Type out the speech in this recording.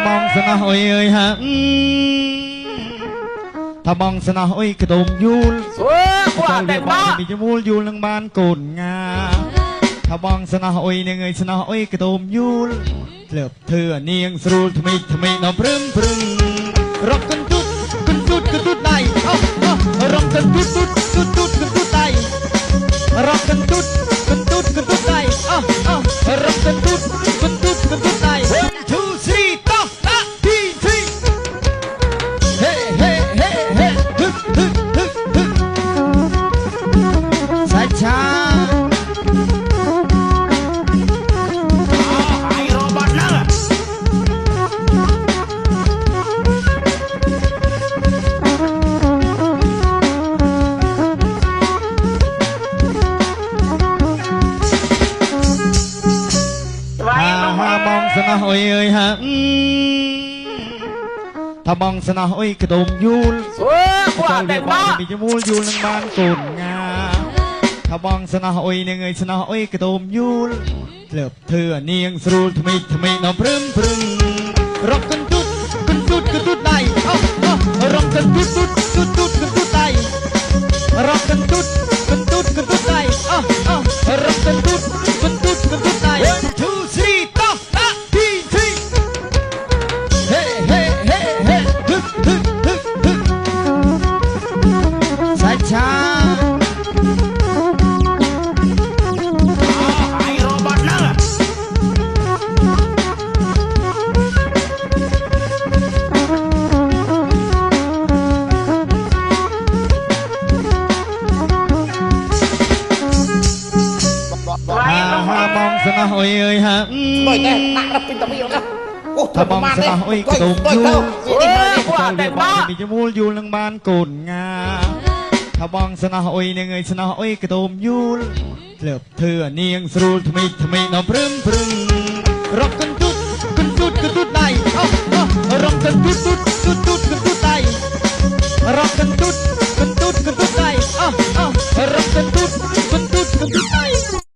បងស្នាអុយអើយហាថាបងស្នាអុយកដុំយូលគាត់តែបងពីយូលយូលនឹងបានកូនងាថាបងស្នាអុយនឹងអើយស្នាអុយកដុំយូលធ្លាប់ធ្វើអានាងស្រួលថ្មីថ្មីដល់ព្រឹងរកកន្ទុតដៃរកកន្ទុតដៃរកកន្ទុតដៃរកកន្ទុតដៃ 1 2 3តោះដាក់ទី3ហេសាច់ឆាហើយរបាត់ឡើងបងស្នាអុយអើយហាថាបងស្នាអុយកដុំយូលគាត់តែបងពីយូលនឹងបានកូនងាថាបងស្នាអុយនឹងអើយស្នាអុយកដុំយូលធ្លាប់ធ្វើអានាងស្រួលថ្មីដល់ព្រឹងរកកន្ទុតដៃរកកន្ទុតដៃរកកន្ទុតដៃរកកន្ទុតដៃ 1 2 3តោះដាក់ទី3ហេសាច់ឆាហើយរបាត់ឡើងបងស្នាអុយអើយហាបើតែដាក់ដល់ពេញតវីណាអូថាបងស្នាអុយកដុំយូលគាត់តែបងពីយូលនឹងបានកូនងាថាបងស្នាអុយនឹងអើយស្នាអុយកដុំយូលធ្លាប់ធ្វើអានាងស្រួលថ្មីដល់ព្រឹងរកកន្ទុតដៃរកកន្ទុតដៃរកកន្ទុត